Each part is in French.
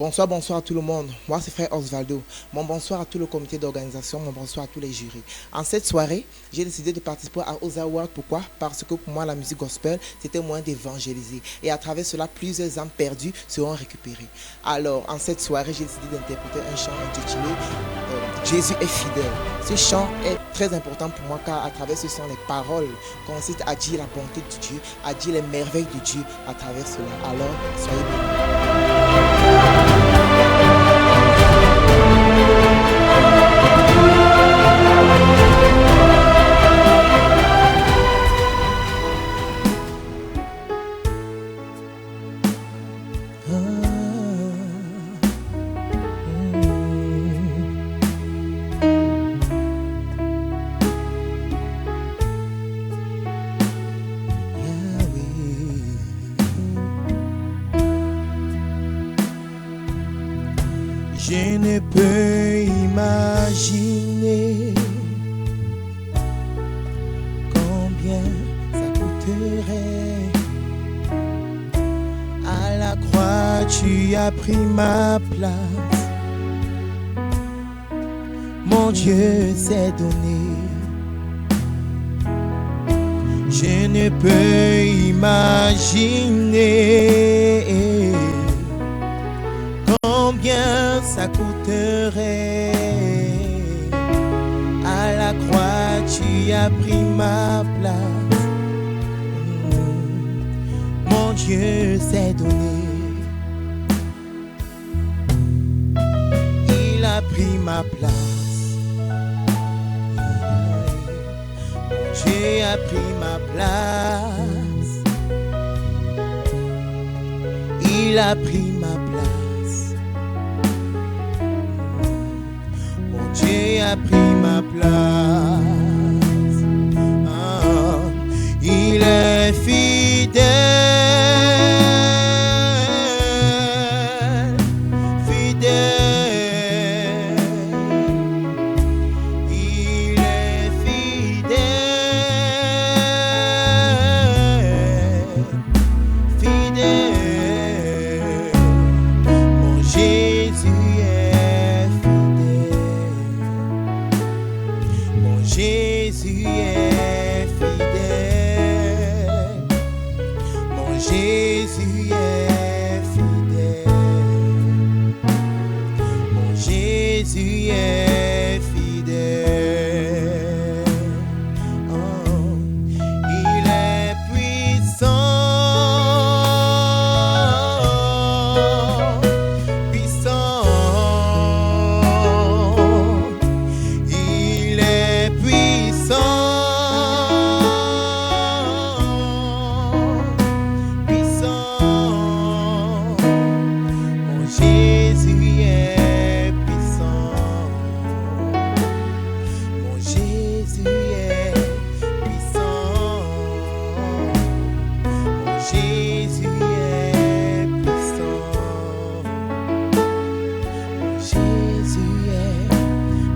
Bonsoir, bonsoir à tout le monde. Moi, c'est frère Osvaldo. Mon bonsoir à tout le comité d'organisation, mon bonsoir à tous les jurys. En cette soirée, j'ai décidé de participer aux Awards. Pourquoi? Parce que pour moi, la musique gospel, c'était un moyen d'évangéliser. Et à travers cela, plusieurs âmes perdues seront récupérées. Alors, en cette soirée, j'ai décidé d'interpréter un chant intitulé Jésus est fidèle. Ce chant est très important pour moi car à travers ce chant, les paroles consistent à dire la bonté de Dieu, à dire les merveilles de Dieu à travers cela. Alors, soyez bénis. Je ne peux imaginer combien ça coûterait. À la croix, tu as pris ma place. Mon Dieu s'est donné. Je ne peux imaginer combien ça coûterait. À la croix, tu as pris ma place. Mon Dieu s'est donné. Il a pris ma place. Mon Dieu a pris ma place. Il a pris ma place. Dieu a pris ma place. Oh, il est fidèle, fidèle. Il est fidèle, fidèle. Mon Jésus est fidèle. Jésus est fidèle. Mon Jésus est fidèle. Mon Jésus est fidèle. Oh, il est puissant, puissant. Il est puissant, puissant. Mon Jésus est puissant. Mon Jésus est puissant. Mon Jésus est puissant. Mon Jésus est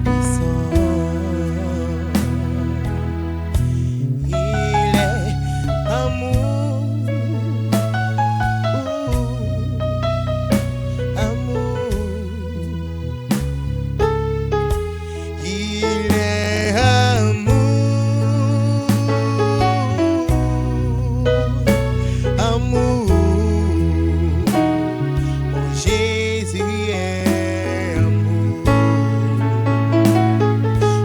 puissant. Il est amour, amour. Il est amour, amour. Mon Jésus est amour.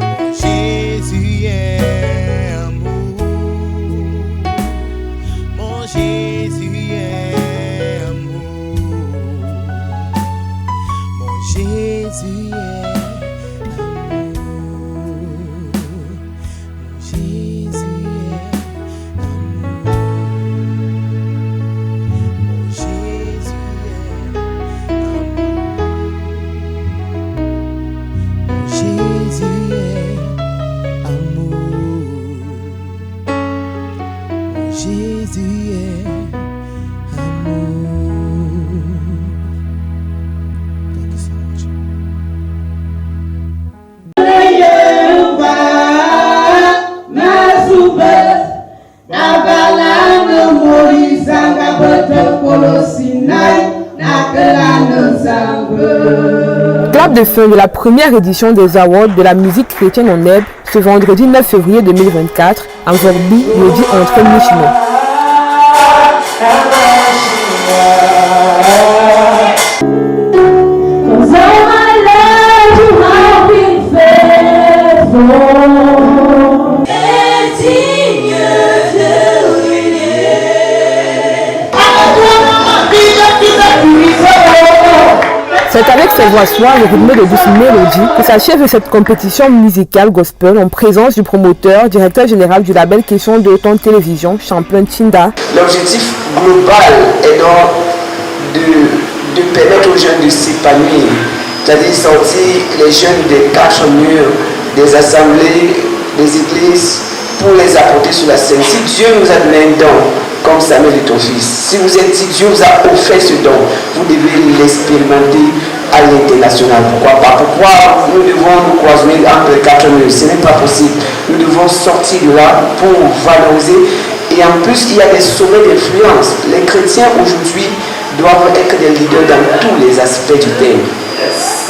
Mon Jésus est amour. Mon Jésus est amour. Mon Jésus est Jésus est amour. Thank you so much. Clap de fin de la première édition des Awards de la musique chrétienne en Neb ce vendredi 9 février 2024 en Vorbi, jeudi entre Michigan. C'est avec ses voix soirs et rythmées de douces mélodies que s'achève cette compétition musicale gospel en présence du promoteur, directeur général du label Question de Ton Télévision, Champlain Chinda. L'objectif global est donc de permettre aux jeunes de s'épanouir, c'est-à-dire sortir les jeunes des quatre murs, des assemblées, des églises, pour les apporter sur la scène. Si Dieu nous a donné un don, comme Samuel et ton fils, si Dieu vous a offert ce don, vous devez l'expérimenter à l'international. Pourquoi pas? Pourquoi nous devons nous croiser entre les quatre murs? Ce n'est pas possible. Nous devons sortir de là pour valoriser. Et en plus, il y a des sommets d'influence. Les chrétiens aujourd'hui doivent être des leaders dans tous les aspects du terme.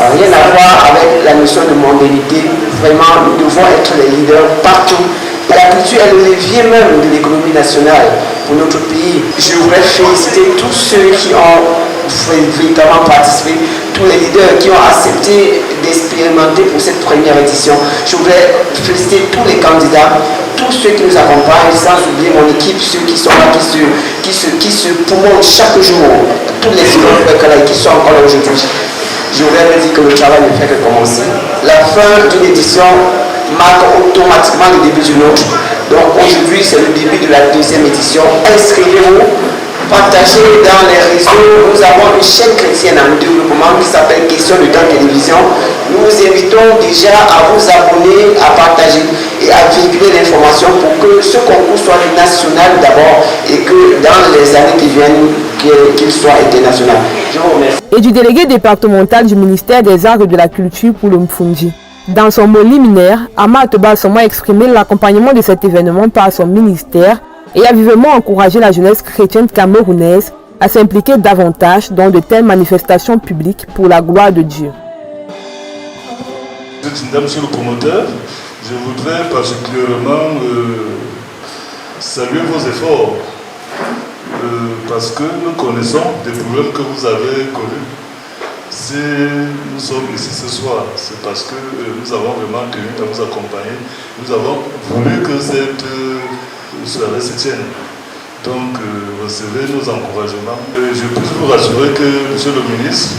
Rien à voir avec la notion de mondanité. Vraiment, nous devons être les leaders partout. Et la culture est le levier même de l'économie nationale pour notre pays. Je voudrais féliciter tous ceux qui ont véritablement participé, tous les leaders qui ont accepté d'expérimenter pour cette première édition. Je voudrais féliciter tous les candidats, tous ceux qui nous accompagnent, sans oublier mon équipe, ceux qui sont là, qui se poumonent chaque jour, tous les leaders qui sont encore là aujourd'hui. Je voudrais dire que le travail ne fait que commencer. La fin d'une édition marque automatiquement le début d'une autre. Donc aujourd'hui, c'est le début de la deuxième édition. Inscrivez-vous, partagez dans les réseaux. Nous avons une chaîne chrétienne en développement qui s'appelle Question de Temps Télévision. Nous vous invitons déjà à vous abonner, à partager et à véhiculer l'information pour que ce concours soit national d'abord et que dans les années qui viennent, qu'il soit international. Je vous remercie. Et du délégué départemental du ministère des Arts et de la Culture pour le Mfundi. Dans son mot liminaire, Amat Balsoma a exprimé l'accompagnement de cet événement par son ministère et a vivement encouragé la jeunesse chrétienne camerounaise à s'impliquer davantage dans de telles manifestations publiques pour la gloire de Dieu. Monsieur le promoteur, je voudrais particulièrement saluer vos efforts parce que nous connaissons des problèmes que vous avez connus. Si nous sommes ici ce soir, c'est parce que nous avons vraiment tenu à vous accompagner. Nous avons voulu que cette soirée se tienne. Donc, recevez nos encouragements. Je peux vous rassurer que M. le ministre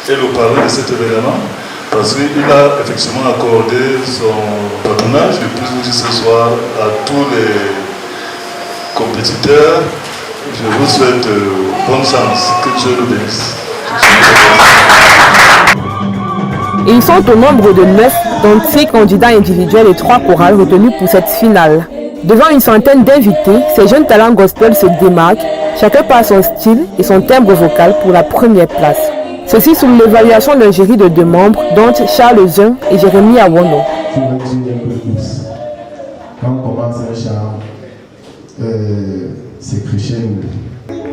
est le parrain de cet événement parce qu'il a effectivement accordé son patronage. Je peux vous dire ce soir à tous les compétiteurs, je vous souhaite bonne chance. Que Dieu le bénisse. Ils sont au nombre de 9, dont 6 candidats individuels et 3 chorales retenus pour cette finale. Devant une centaine d'invités, ces jeunes talents gospel se démarquent, chacun par son style et son timbre vocal pour la première place. Ceci sous l'évaluation d'un jury de 2 membres, dont Charles Zun et Jérémy Awono. Quand on commence un chant, c'est crescendo.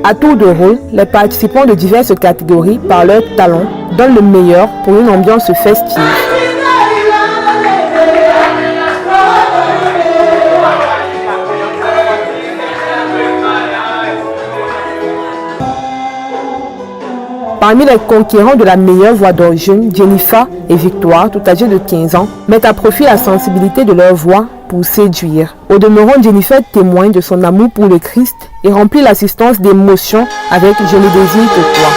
À tour de rôle, les participants de diverses catégories, par leur talent, donnent le meilleur pour une ambiance festive. Parmi les conquérants de la meilleure voix d'origine, Jennifer et Victoire, tout âgées de 15 ans, mettent à profit la sensibilité de leur voix pour séduire. Au demeurant, Jennifer témoigne de son amour pour le Christ et remplit l'assistance d'émotions avec « Je ne désire que toi ».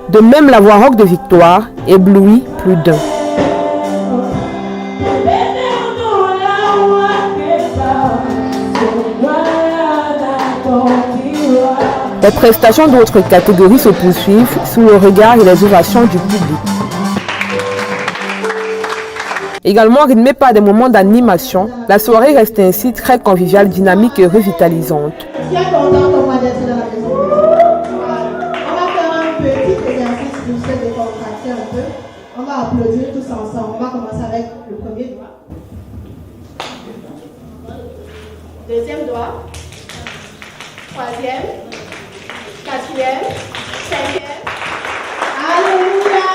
De même, la voix rock de Victoire éblouit plus d'un. Les prestations d'autres catégories se poursuivent sous le regard et les ovations du public. Également rythmée par des moments d'animation, la soirée reste ainsi très conviviale, dynamique et revitalisante. On va applaudir tous ensemble. On va commencer. voix. Troisième, quatrième, cinquième. Alléluia!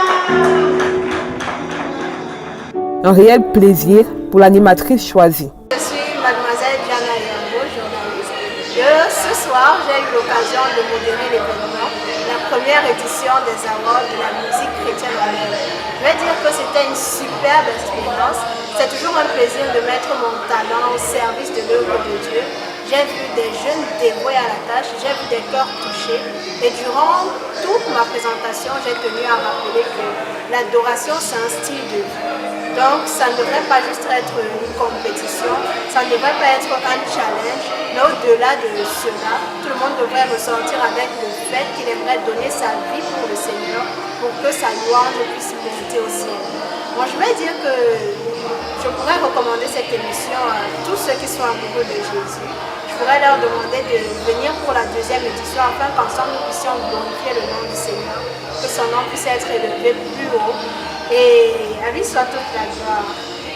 Un réel plaisir pour l'animatrice choisie. Je suis mademoiselle Diana Yambo, journaliste. Ce soir, j'ai eu l'occasion de modérer l'événement, la première édition des Awards de la musique chrétienne en Europe. Je vais dire que c'était une superbe expérience. C'est toujours un plaisir de mettre mon talent au service de l'œuvre de Dieu. J'ai vu des jeunes dévoués à la tâche, j'ai vu des cœurs touchés. Et durant toute ma présentation, j'ai tenu à rappeler que l'adoration, c'est un style de vie. Donc, ça ne devrait pas juste être une compétition, ça ne devrait pas être un challenge, mais au-delà de cela, tout le monde devrait ressortir avec le fait qu'il aimerait donner sa vie pour le Seigneur, pour que sa louange puisse monter au ciel. Moi, je vais dire que je pourrais recommander cette émission à tous ceux qui sont amoureux de Jésus. Je pourrais leur demander de venir pour la deuxième édition afin qu'ensemble nous puissions glorifier le nom du Seigneur, que son nom puisse être élevé plus haut. Et à lui soit toute la gloire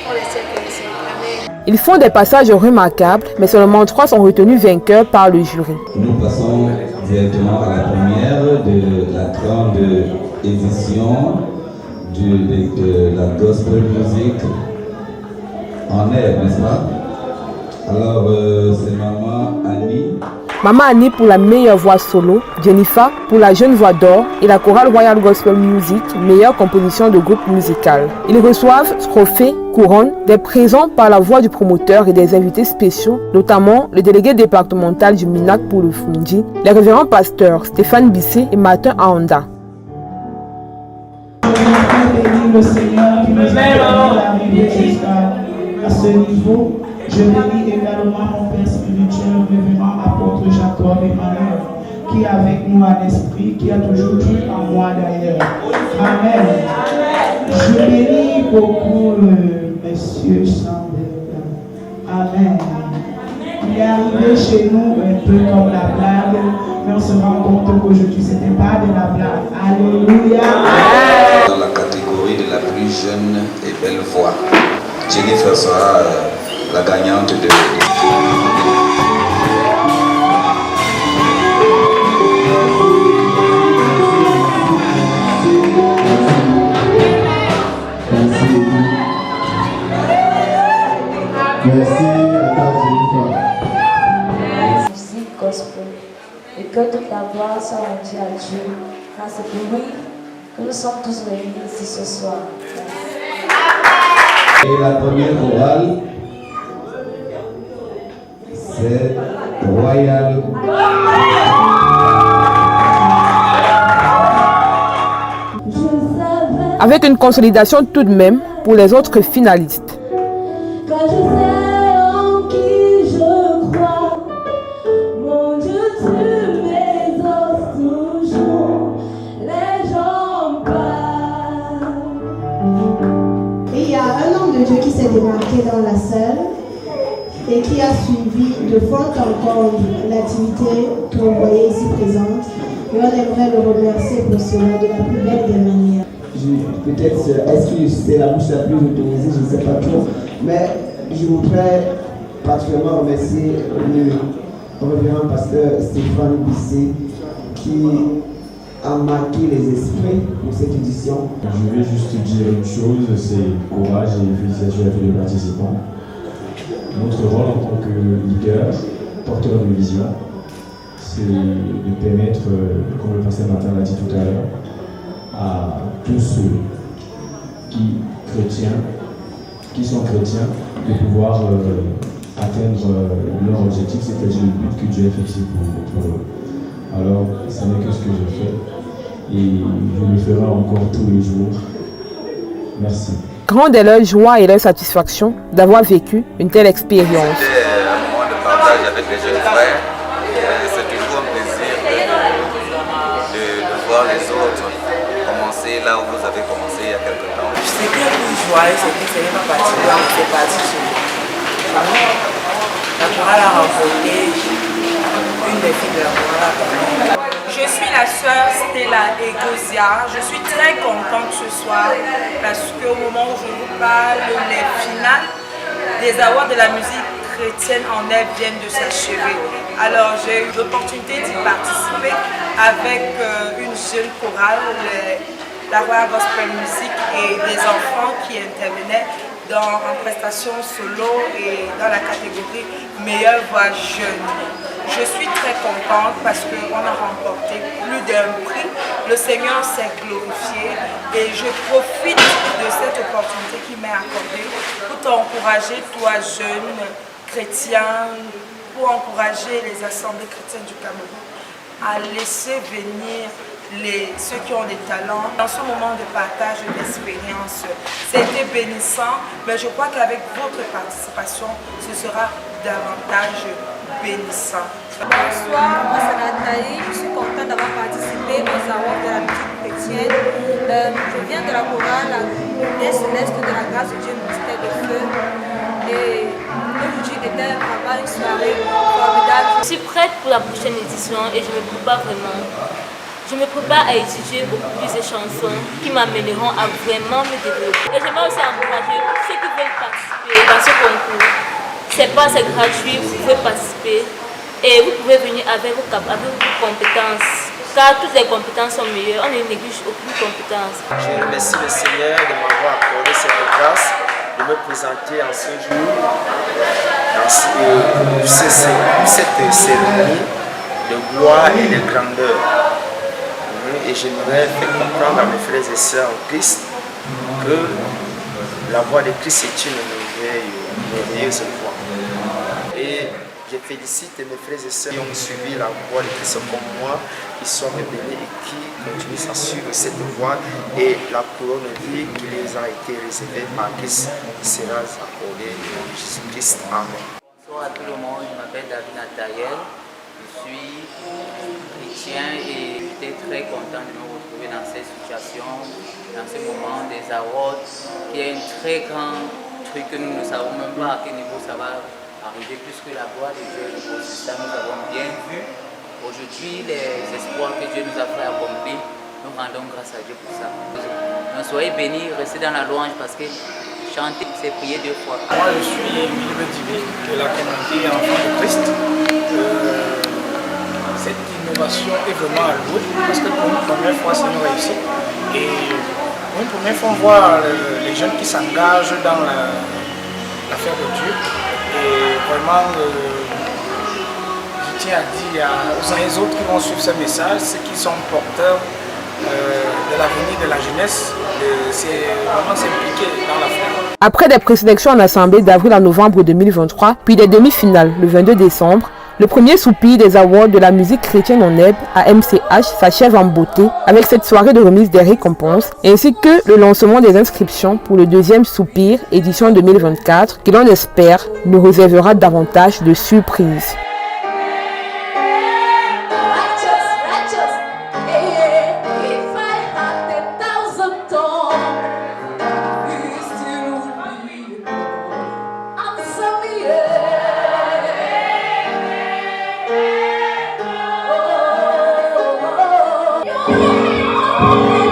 pour les siècles des siècles. Amen. Ils font des passages remarquables, mais seulement 3 sont retenus vainqueurs par le jury. Nous passons directement à la première de la grande édition de la gospel music en air, n'est-ce pas? Alors, c'est Maman Annie. Maman Annie pour la meilleure voix solo, Jennifer pour la jeune voix d'or et la chorale Royal Gospel Music, meilleure composition de groupe musical. Ils reçoivent trophées, couronnes, des présents par la voix du promoteur et des invités spéciaux, notamment le délégué départemental du MINAC pour le Fundi, les révérends pasteurs Stéphane Bissé et Martin Aonda. Le Seigneur qui nous a d'arriver jusqu'à ce niveau. Je bénis également mon Père spirituel, le révérend apôtre Jacob Emmanuel, qui est avec nous à l'esprit, qui a toujours cru en moi d'ailleurs. Amen. Je bénis beaucoup le monsieur Sandel. Amen. Il est arrivé chez nous un peu comme la blague, mais on se rend compte qu'aujourd'hui ce n'était pas de la blague. Alléluia. Dans la catégorie de la plus jeune et belle voix, Jennifer sera la gagnante de... Merci à ta Jennifer. Musique gospel et que toute la gloire soit rendue à Dieu. Car c'est pour lui que nous sommes tous réunis ici ce soir. Et la première chorale, c'est Royal. Avec une consolidation tout de même pour les autres finalistes. Quand je sais en qui je crois, mon Dieu, tu m'exauces toujours, les gens parlent. Et il y a un homme de Dieu qui s'est démarqué dans la salle et qui a suivi de fond en comble l'activité que vous voyez ici présente. Et on aimerait le remercier pour cela de la plus belle des manières. Peut-être, est-ce que c'est la bouche la plus autorisée, je ne sais pas trop, mais je voudrais particulièrement remercier le révérend pasteur Stéphane Bissé qui a marqué les esprits pour cette édition. Je vais juste dire une chose, c'est courage et félicitations à tous les participants. Notre rôle en tant que leader, porteur de vision, c'est de permettre, comme le pasteur Martin l'a dit tout à l'heure, à tous ceux qui sont chrétiens, de pouvoir atteindre leur objectif, c'est-à-dire le but que Dieu a fixé pour eux. Alors, ce n'est que ce que je fais et je le ferai encore tous les jours. Merci. Grande est leur joie et leur satisfaction d'avoir vécu une telle expérience. C'était un moment de partage avec les jeunes frères. C'est toujours un plaisir de voir les autres commencer là où vous avez commencé il y a quelque temps. Ce qui est plus joyeux, c'est que ce n'est pas particulier, mais c'est parti sur nous. La chorale a remporté une des filles de la chorale a gagné. Je suis la sœur Stella Egosia. Je suis très contente ce soir parce qu'au moment où je vous parle, les finales des awards de la musique chrétienne en elle viennent de s'achever. Alors j'ai eu l'opportunité d'y participer avec une jeune chorale, la Royal Gospel Music, et des enfants qui intervenaient en prestation solo et dans la catégorie meilleure voix jeune. Je suis très contente parce qu'on a remporté plus d'un prix. Le Seigneur s'est glorifié et je profite de cette opportunité qu'il m'est accordée pour t'encourager, toi jeune chrétien, pour encourager les assemblées chrétiennes du Cameroun à laisser venir ceux qui ont des talents. Dans ce moment de partage d'expérience, c'était bénissant, mais je crois qu'avec votre participation, ce sera davantage bénissant. Bonsoir, moi c'est Nathalie, je suis contente d'avoir participé aux awards de la musique chrétienne. Je viens de la chorale La Lumière Céleste de la grâce de Dieu, ministère de feu. Et aujourd'hui était vraiment une soirée formidable. Je suis prête pour la prochaine édition et je me prépare vraiment. Je me prépare à étudier beaucoup plus de chansons qui m'amèneront à vraiment me développer. Et j'aimerais aussi encourager ceux qui veulent participer dans ce concours. C'est gratuit, vous pouvez participer et vous pouvez venir avec vos compétences. Car toutes les compétences sont meilleures, on ne néglige aucune compétence. Je remercie le Seigneur de m'avoir accordé cette grâce de me présenter en ce jour, dans cette cérémonie de gloire et de grandeur. Et j'aimerais faire comprendre à mes frères et sœurs en Christ que la voix de Christ est une merveilleuse voix. Et je félicite mes frères et sœurs qui ont suivi la voix de Christ comme moi, qui sont bénis et qui continuent à suivre cette voie. Et la couronne de vie qui les a été réservée par Christ sera accordée en Jésus-Christ. Amen. Bonsoir à tout le monde, je m'appelle David Nathalie. Je suis chrétien et j'étais très content de me retrouver dans cette situation, dans ce moment des awards, qui est un très grand truc que nous ne savons même pas à quel niveau ça va arriver, puisque la gloire de Dieu est pour ça, nous avons bien vu. Aujourd'hui, les espoirs que Dieu nous a fait accomplir, nous rendons grâce à Dieu pour ça. Donc, soyez bénis, restez dans la louange parce que chanter, c'est prier 2 fois. Moi, je suis Wilbert Dibi de la communauté Enfants de Christ. Cette innovation est vraiment à louer parce que pour une première fois, c'est une réussite. Et pour une première fois, on voit les jeunes qui s'engagent dans l'affaire de Dieu. Et vraiment, je tiens à dire aux autres qui vont suivre ce message, ceux qui sont porteurs de l'avenir de la jeunesse, c'est vraiment s'impliquer dans l'affaire. Après des présélections en assemblée d'avril à novembre 2023, puis des demi-finales le 22 décembre, le premier soupir des awards de la musique chrétienne en Neb à MCH s'achève en beauté avec cette soirée de remise des récompenses ainsi que le lancement des inscriptions pour le deuxième soupir édition 2024 qui l'on espère nous réservera davantage de surprises. Oh,